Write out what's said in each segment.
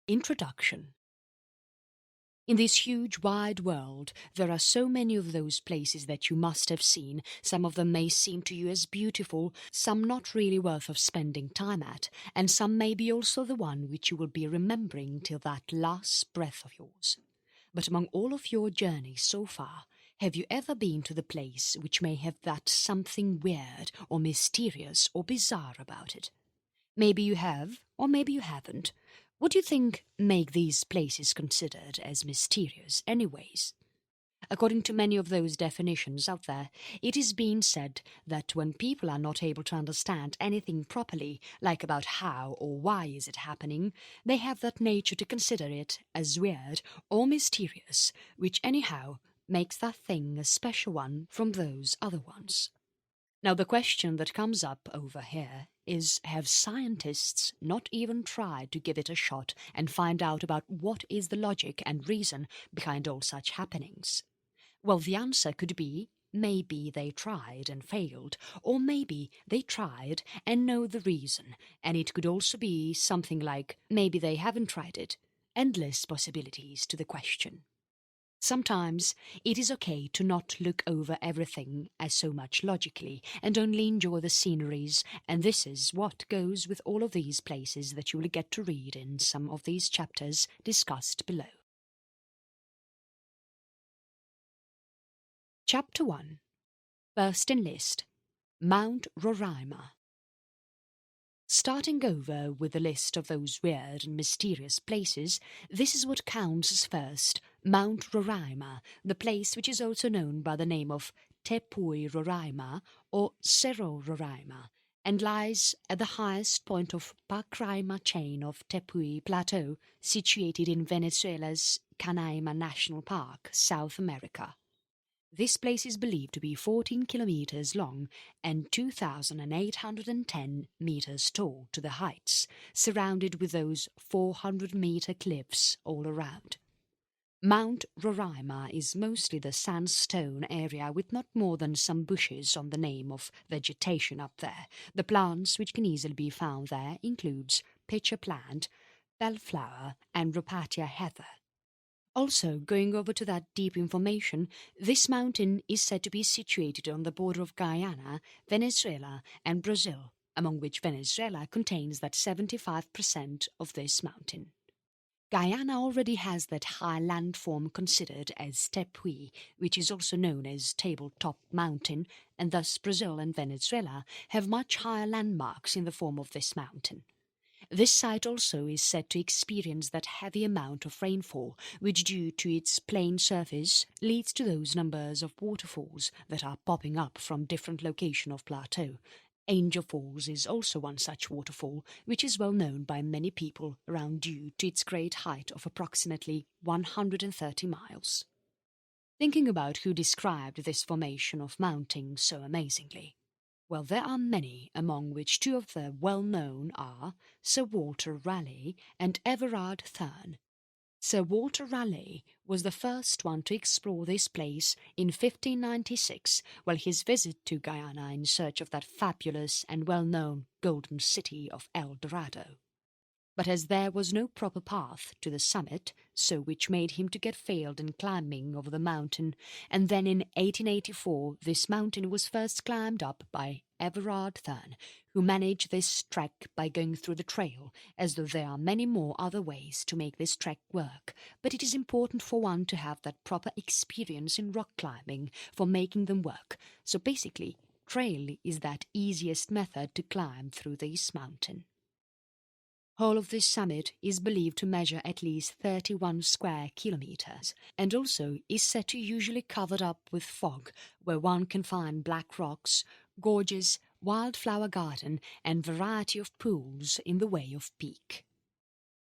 Introduction. In this huge wide world, there are so many of those places that you must have seen. Some of them may seem to you as beautiful, some not really worth of spending time at, and some may be also the one which you will be remembering till that last breath of yours. But among all of your journeys so far, have you ever been to the place which may have that something weird or mysterious or bizarre about it? Maybe you have, or maybe you haven't. What do you think make these places considered as mysterious anyways? According to many of those definitions out there, it is being said that when people are not able to understand anything properly, like about how or why is it happening, they have that nature to consider it as weird or mysterious, which anyhow makes that thing a special one from those other ones. Now the question that comes up over here is, have scientists not even tried to give it a shot and find out about what is the logic and reason behind all such happenings? Well, the answer could be, maybe they tried and failed, or maybe they tried and know the reason, and it could also be something like, maybe they haven't tried it. Endless possibilities to the question. Sometimes it is okay to not look over everything as so much logically and only enjoy the sceneries, and this is what goes with all of these places that you will get to read in some of these chapters discussed below. Chapter 1. First in list, Mount Roraima. Starting over with the list of those weird and mysterious places, this is what counts as first, Mount Roraima, the place which is also known by the name of Tepui Roraima or Cerro Roraima, and lies at the highest point of Pacraima chain of Tepui Plateau, situated in Venezuela's Canaima National Park, South America. This place is believed to be 14 kilometers long and 2,810 meters tall to the heights, surrounded with those 400-meter cliffs all around. Mount Roraima is mostly the sandstone area with not more than some bushes on the name of vegetation up there. The plants which can easily be found there includes pitcher plant, bellflower and Ropatia heather. Also, going over to that deep information, this mountain is said to be situated on the border of Guyana, Venezuela and Brazil, among which Venezuela contains that 75% of this mountain. Guyana already has that high landform considered as tepui, which is also known as tabletop mountain, and thus Brazil and Venezuela have much higher landmarks in the form of this mountain. This site also is said to experience that heavy amount of rainfall, which due to its plain surface leads to those numbers of waterfalls that are popping up from different locations of plateau. Angel Falls is also one such waterfall, which is well known by many people around due to its great height of approximately 130 miles. Thinking about who described this formation of mountains so amazingly. Well, there are many, among which two of the well-known are Sir Walter Raleigh and Everard Thurn. Sir Walter Raleigh was the first one to explore this place in 1596 while his visit to Guyana in search of that fabulous and well-known golden city of El Dorado. But as there was no proper path to the summit, so which made him to get failed in climbing over the mountain, and then in 1884 this mountain was first climbed up by Everard Thurn, who managed this trek by going through the trail, as though there are many more other ways to make this trek work, but it is important for one to have that proper experience in rock climbing for making them work, so basically, trail is that easiest method to climb through this mountain. Whole of this summit is believed to measure at least 31 square kilometers, and also is said to usually covered up with fog, where one can find black rocks, gorges, wildflower garden, and variety of pools in the way of peak.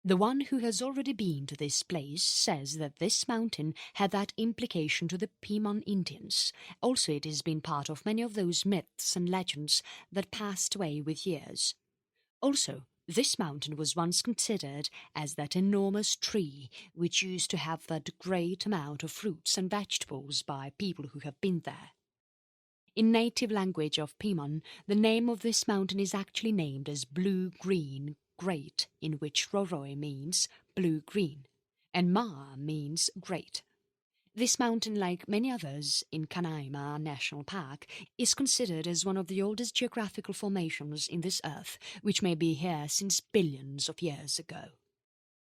The one who has already been to this place says that this mountain had that implication to the Piman Indians. Also it has been part of many of those myths and legends that passed away with years. Also, this mountain was once considered as that enormous tree which used to have that great amount of fruits and vegetables by people who have been there. In native language of Piman, the name of this mountain is actually named as Blue Green great, in which Roroi means blue-green, and Ma means great. This mountain, like many others in Canaima National Park, is considered as one of the oldest geographical formations in this earth, which may be here since billions of years ago.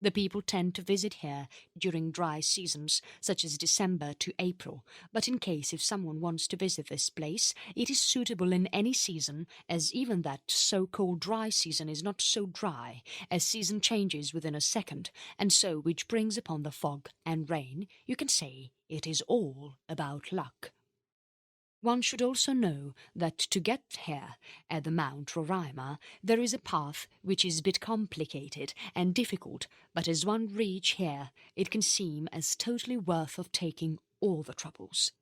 The people tend to visit here during dry seasons, such as December to April, but in case if someone wants to visit this place, it is suitable in any season, as even that so-called dry season is not so dry, as season changes within a second, and so which brings upon the fog and rain, you can say it is all about luck. One should also know that to get here, at the Mount Roraima, there is a path which is a bit complicated and difficult, but as one reach here, it can seem as totally worth of taking all the troubles.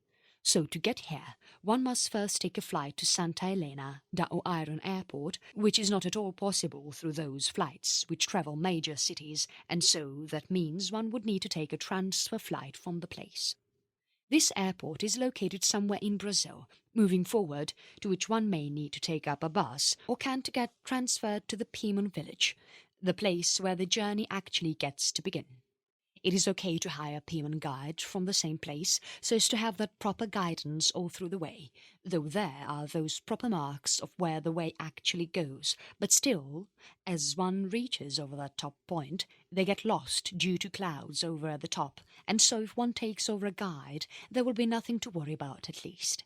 So to get here, one must first take a flight to Santa Elena da Oiron Airport, which is not at all possible through those flights which travel major cities, and so that means one would need to take a transfer flight from the place. This airport is located somewhere in Brazil, moving forward, to which one may need to take up a bus or can to get transferred to the Piemont village, the place where the journey actually gets to begin. It is okay to hire a Piemont guide from the same place so as to have that proper guidance all through the way, though there are those proper marks of where the way actually goes, but still, as one reaches over that top point, they get lost due to clouds over at the top, and so if one takes over a guide, there will be nothing to worry about at least.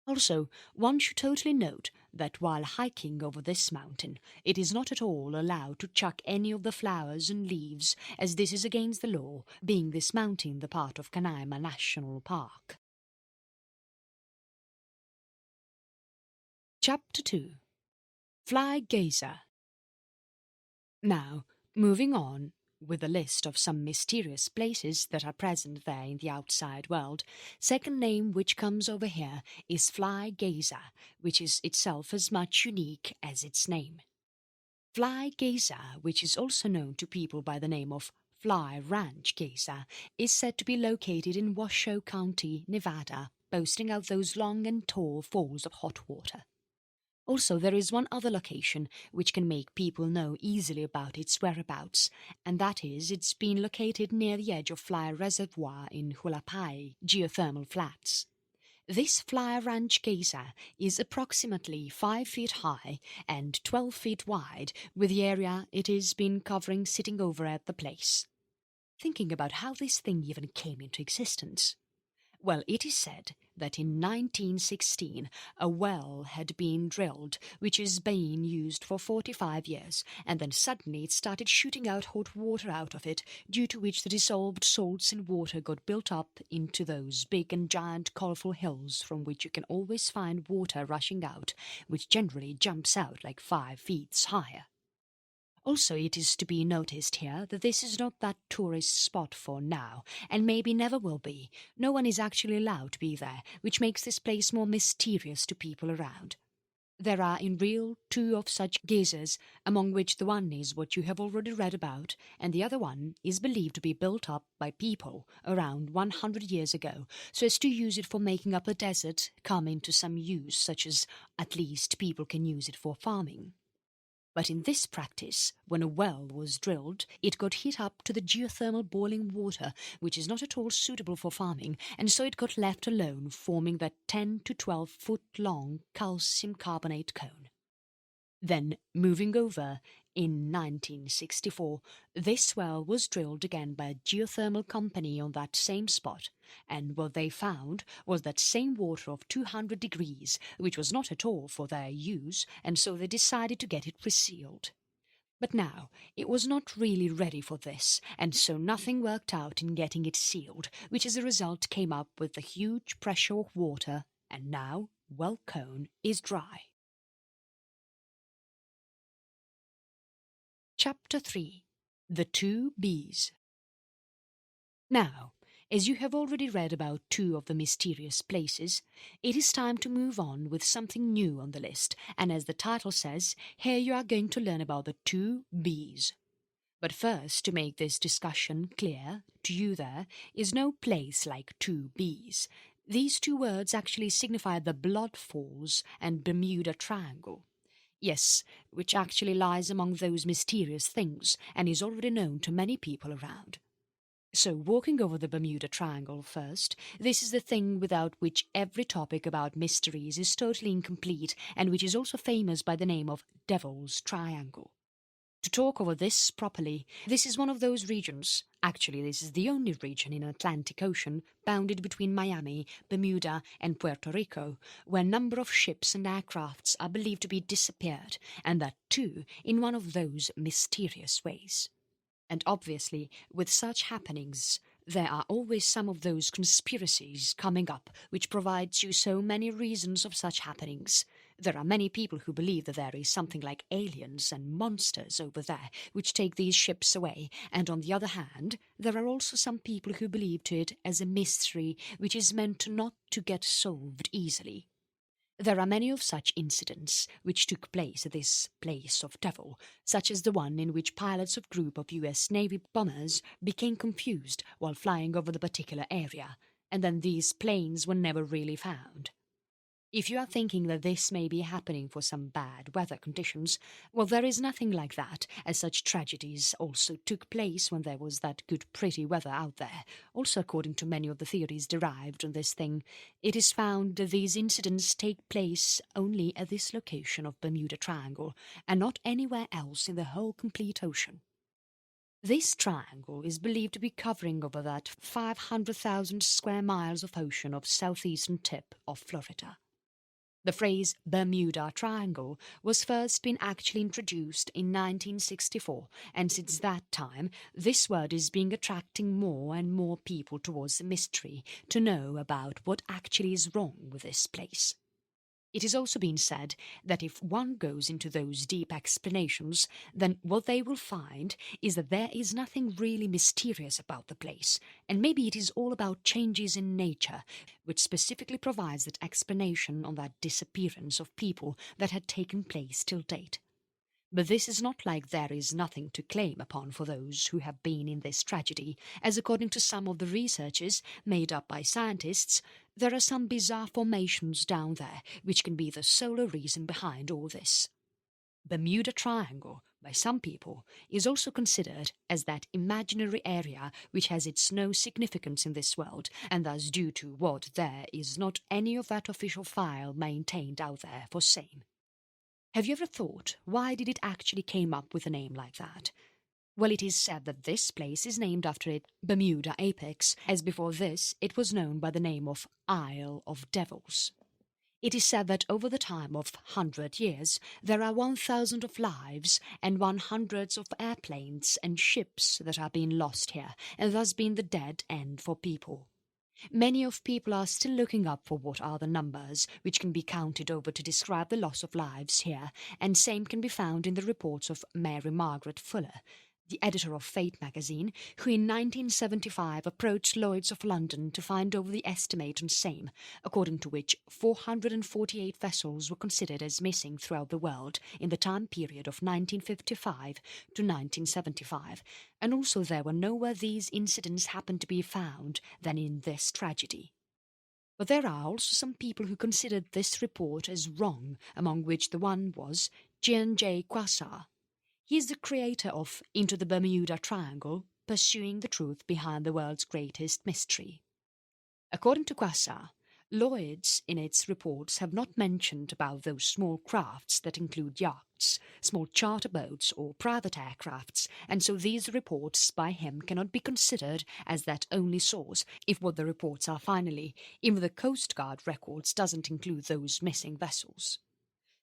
Also, one should totally note that while hiking over this mountain, it is not at all allowed to chuck any of the flowers and leaves, as this is against the law, being this mountain the part of Canaima National Park. Chapter 2. Flygazer. Now, moving on with a list of some mysterious places that are present there in the outside world, second name which comes over here is Flygazer, which is itself as much unique as its name. Flygazer, which is also known to people by the name of Fly Ranch Gazer, is said to be located in Washoe County, Nevada, boasting out those long and tall falls of hot water. Also, there is one other location which can make people know easily about its whereabouts, and that is it's been located near the edge of Fly Reservoir in Hualapai geothermal flats. This Fly Ranch Geyser is approximately 5 feet high and 12 feet wide, with the area it has been covering sitting over at the place. Thinking about how this thing even came into existence. Well, it is said that in 1916 a well had been drilled which has been used for 45 years, and then suddenly it started shooting out hot water out of it, due to which the dissolved salts in water got built up into those big and giant colourful hills from which you can always find water rushing out, which generally jumps out like 5 feet higher. Also, it is to be noticed here that this is not that tourist spot for now, and maybe never will be. No one is actually allowed to be there, which makes this place more mysterious to people around. There are in real 2 of such geysers, among which the one is what you have already read about, and the other one is believed to be built up by people around 100 years ago, so as to use it for making up the desert come into some use, such as at least people can use it for farming. But in this practice, when a well was drilled, it got heat up to the geothermal boiling water, which is not at all suitable for farming, and so it got left alone, forming that 10 to 12 foot long calcium carbonate cone. Then, moving over, in 1964, this well was drilled again by a geothermal company on that same spot, and what they found was that same water of 200 degrees, which was not at all for their use, and so they decided to get it resealed. But now, it was not really ready for this, and so nothing worked out in getting it sealed, which as a result came up with the huge pressure of water, and now, well cone is dry. Chapter 3. The 2 Bees. Now, as you have already read about 2 of the mysterious places, it is time to move on with something new on the list, and as the title says, here you are going to learn about the 2 Bees. But first, to make this discussion clear to you, there is no place like 2 Bees. These 2 words actually signify the Blood Falls and Bermuda Triangle. Yes, which actually lies among those mysterious things and is already known to many people around. So, walking over the Bermuda Triangle first, this is the thing without which every topic about mysteries is totally incomplete and which is also famous by the name of Devil's Triangle. To talk over this properly, this is one of those regions, actually this is the only region in Atlantic Ocean bounded between Miami, Bermuda and Puerto Rico, where a number of ships and aircrafts are believed to be disappeared, and that too in one of those mysterious ways. And obviously, with such happenings, there are always some of those conspiracies coming up which provides you so many reasons of such happenings. There are many people who believe that there is something like aliens and monsters over there which take these ships away, and on the other hand, there are also some people who believe to it as a mystery which is meant not to get solved easily. There are many of such incidents which took place at this place of devil, such as the one in which pilots of group of US Navy bombers became confused while flying over the particular area, and then these planes were never really found. If you are thinking that this may be happening for some bad weather conditions, well, there is nothing like that, as such tragedies also took place when there was that good pretty weather out there. Also, according to many of the theories derived on this thing, it is found that these incidents take place only at this location of Bermuda Triangle, and not anywhere else in the whole complete ocean. This triangle is believed to be covering over that 500,000 square miles of ocean of southeastern tip of Florida. The phrase Bermuda Triangle was first been actually introduced in 1964, and since that time, this word is being attracting more and more people towards the mystery to know about what actually is wrong with this place. It is also been said that if one goes into those deep explanations, then what they will find is that there is nothing really mysterious about the place, and maybe it is all about changes in nature, which specifically provides that explanation on that disappearance of people that had taken place till date. But this is not like there is nothing to claim upon for those who have been in this tragedy, as according to some of the researches made up by scientists, there are some bizarre formations down there which can be the sole reason behind all this. Bermuda Triangle, by some people, is also considered as that imaginary area which has its no significance in this world, and thus due to what there is not any of that official file maintained out there for same. Have you ever thought, why did it actually came up with a name like that? Well, it is said that this place is named after its Bermuda apex, as before this it was known by the name of Isle of Devils. It is said that over the time of 100 years, there are 1,000 of lives and 100 of airplanes and ships that are being lost here, and thus being the dead end for people. Many of people are still looking up for what are the numbers which can be counted over to describe the loss of lives here, and same can be found in the reports of Mary Margaret Fuller, the editor of Fate magazine, who in 1975 approached Lloyd's of London to find over the estimate on same, according to which 448 vessels were considered as missing throughout the world in the time period of 1955 to 1975, and also there were nowhere these incidents happened to be found than in this tragedy. But there are also some people who considered this report as wrong, among which the one was J. Quasar. He is the creator of Into the Bermuda Triangle, Pursuing the Truth Behind the World's Greatest Mystery. According to Quasar, Lloyd's in its reports have not mentioned about those small crafts that include yachts, small charter boats or private aircrafts, and so these reports by him cannot be considered as that only source if what the reports are finally, even the Coast Guard records doesn't include those missing vessels.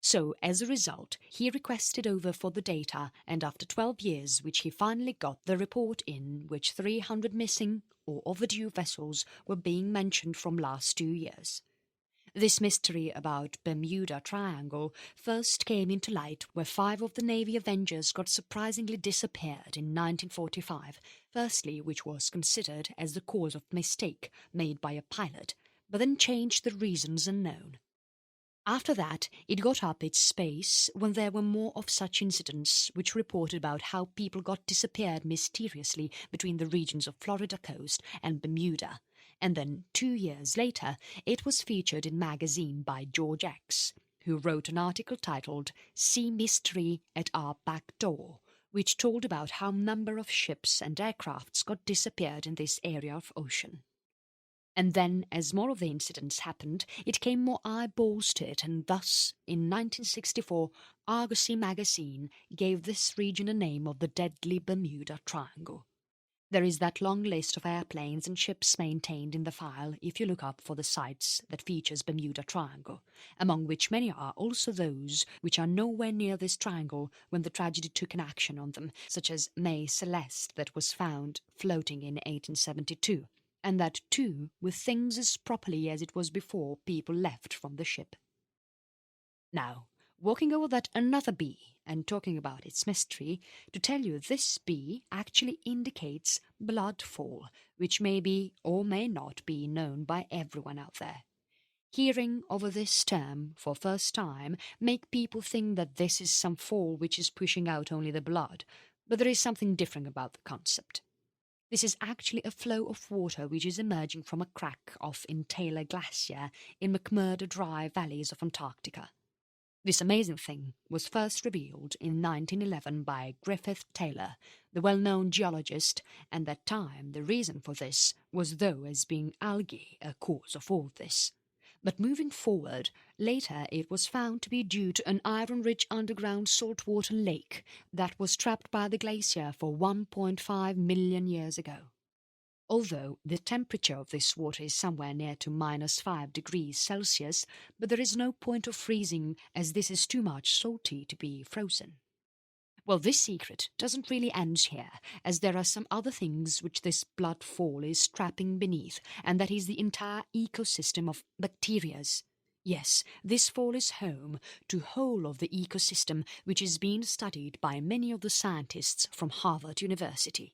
So, as a result, he requested over for the data, and after 12 years, which he finally got the report in which 300 missing or overdue vessels were being mentioned from last 2 years. This mystery about Bermuda Triangle first came into light where 5 of the Navy Avengers got surprisingly disappeared in 1945, firstly which was considered as the cause of mistake made by a pilot, but then changed the reasons unknown. After that, it got up its space when there were more of such incidents which reported about how people got disappeared mysteriously between the regions of Florida coast and Bermuda, and then 2 years later it was featured in magazine by George X. who wrote an article titled Sea Mystery at Our Back Door, which told about how a number of ships and aircrafts got disappeared in this area of ocean. And then, as more of the incidents happened, it came more eyeballs to it, and thus, in 1964, Argosy magazine gave this region a name of the Deadly Bermuda Triangle. There is that long list of airplanes and ships maintained in the file if you look up for the sites that features Bermuda Triangle, among which many are also those which are nowhere near this triangle when the tragedy took an action on them, such as May Celeste that was found floating in 1872, and that too with things as properly as it was before people left from the ship. Now, walking over that another bee and talking about its mystery, to tell you this bee actually indicates bloodfall, which may be or may not be known by everyone out there. Hearing over this term for first time make people think that this is some fall which is pushing out only the blood, but there is something different about the concept. This is actually a flow of water which is emerging from a crack off in Taylor Glacier in McMurdo Dry valleys of Antarctica. This amazing thing was first revealed in 1911 by Griffith Taylor, the well-known geologist, and at that time the reason for this was though as being algae a cause of all this. But moving forward, later it was found to be due to an iron-rich underground saltwater lake that was trapped by the glacier for 1.5 million years ago. Although the temperature of this water is somewhere near to -5 degrees Celsius, but there is no point of freezing as this is too much salty to be frozen. Well, this secret doesn't really end here, as there are some other things which this blood fall is trapping beneath, and that is the entire ecosystem of bacterias. Yes, this fall is home to whole of the ecosystem which is being studied by many of the scientists from Harvard University.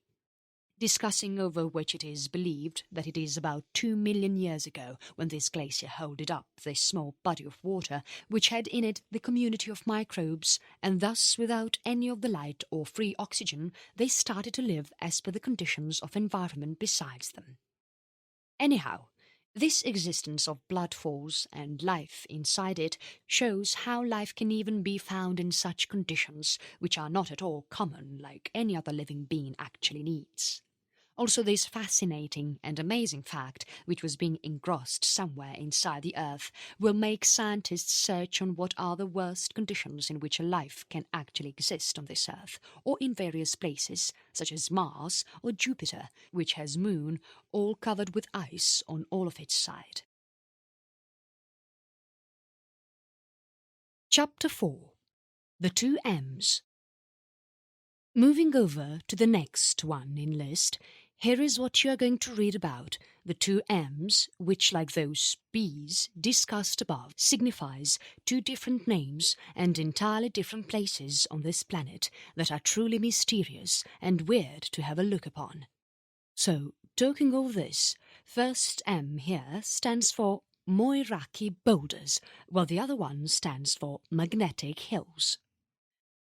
Discussing over which it is believed that it is about 2 million years ago when this glacier holded up this small body of water which had in it the community of microbes, and thus without any of the light or free oxygen they started to live as per the conditions of environment besides them. Anyhow, this existence of blood falls and life inside it shows how life can even be found in such conditions which are not at all common like any other living being actually needs. Also, this fascinating and amazing fact, which was being engrossed somewhere inside the Earth, will make scientists search on what are the worst conditions in which a life can actually exist on this Earth, or in various places, such as Mars or Jupiter, which has moon all covered with ice on all of its side. Chapter 4. The Two M's. Moving over to the next one in list, here is what you are going to read about, the two M's, which, like those B's discussed above, signifies two different names and entirely different places on this planet that are truly mysterious and weird to have a look upon. So, talking of this, first M here stands for moeraki boulders, while the other one stands for magnetic hills.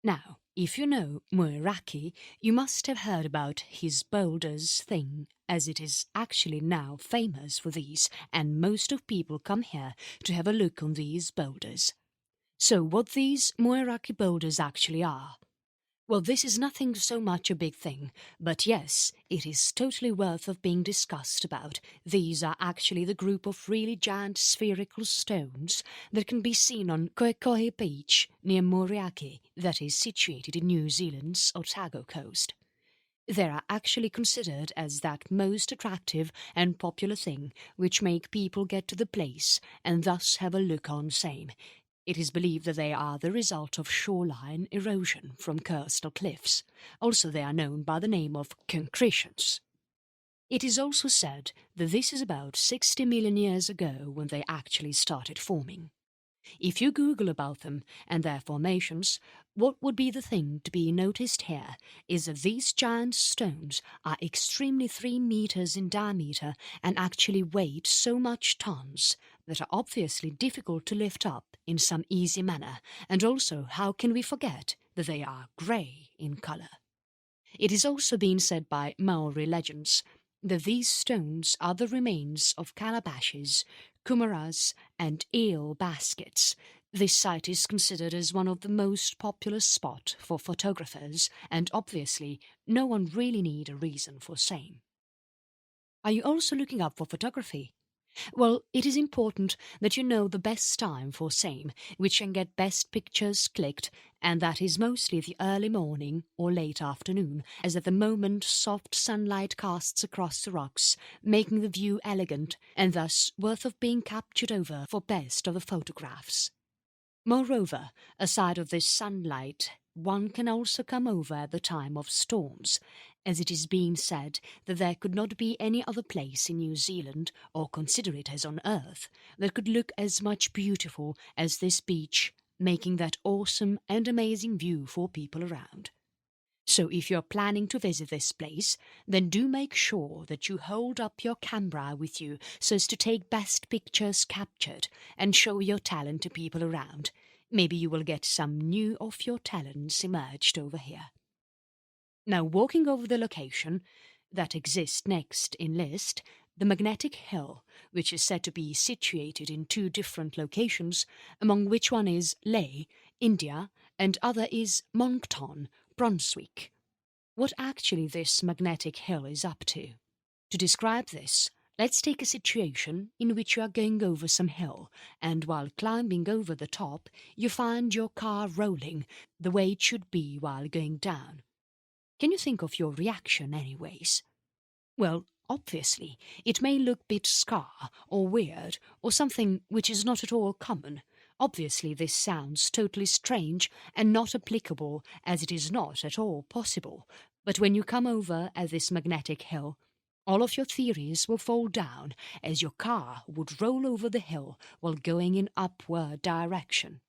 Now, if you know Moeraki, you must have heard about his boulders thing, as it is actually now famous for these, and most of people come here to have a look on these boulders. So what these Moeraki boulders actually are? Well, this is nothing so much a big thing, but yes, it is totally worth of being discussed about. These are actually the group of really giant spherical stones that can be seen on Koekohe Beach near Moeraki, that is situated in New Zealand's Otago coast. They are actually considered as that most attractive and popular thing which make people get to the place and thus have a look on same. It is believed that they are the result of shoreline erosion from coastal cliffs. Also, they are known by the name of concretions. It is also said that this is about 60 million years ago when they actually started forming. If you Google about them and their formations, what would be the thing to be noticed here is that these giant stones are extremely 3 meters in diameter and actually weigh so much tons that are obviously difficult to lift up in some easy manner, and also how can we forget that they are grey in colour. It is also been said by Maori legends that these stones are the remains of calabashes, kumaras and eel baskets, This site is considered as one of the most popular spots for photographers, and obviously no one really need a reason for same. Are you also looking up for photography? Well, it is important that you know the best time for same, which can get best pictures clicked, and that is mostly the early morning or late afternoon, as at the moment soft sunlight casts across the rocks, making the view elegant and thus worth of being captured over for best of the photographs. Moreover, aside of this sunlight, one can also come over at the time of storms, as it is being said that there could not be any other place in New Zealand, or consider it as on earth, that could look as much beautiful as this beach, making that awesome and amazing view for people around. So if you're planning to visit this place, then do make sure that you hold up your camera with you so as to take best pictures captured and show your talent to people around. Maybe you will get some new of your talents emerged over here. Now, walking over the location that exists next in list, the Magnetic Hill, which is said to be situated in two different locations, among which one is Leh, India, and other is Moncton, Brunswick. What actually this magnetic hill is up to? To describe this, let's take a situation in which you are going over some hill, and while climbing over the top, you find your car rolling the way it should be while going down. Can you think of your reaction anyways? Well, obviously, it may look a bit scar or weird or something which is not at all common. Obviously, this sounds totally strange and not applicable, as it is not at all possible. But when you come over at this magnetic hill, all of your theories will fall down, as your car would roll over the hill while going in upward direction.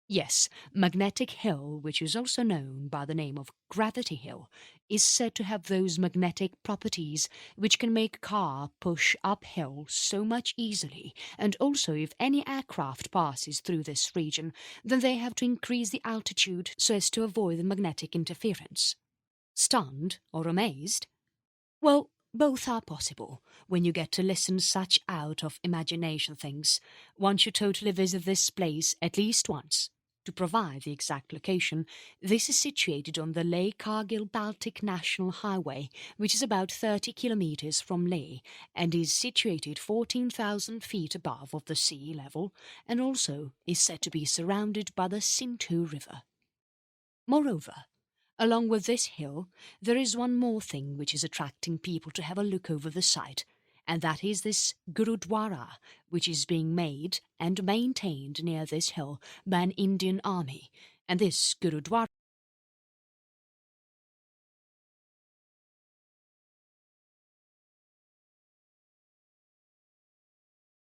Yes, Magnetic Hill, which is also known by the name of Gravity Hill, is said to have those magnetic properties which can make a car push uphill so much easily, and also if any aircraft passes through this region, then they have to increase the altitude so as to avoid the magnetic interference. Stunned or amazed? Well, both are possible when you get to listen such out of imagination things. One should totally visit this place at least once. To provide the exact location, this is situated on the Leh-Kargil-Baltic National Highway, which is about 30 kilometers from Leh and is situated 14,000 feet above of the sea level, and also is said to be surrounded by the Sindhu River. Moreover, along with this hill, there is one more thing which is attracting people to have a look over the site, and that is this Gurudwara, which is being made and maintained near this hill by an Indian army, and this Gurudwara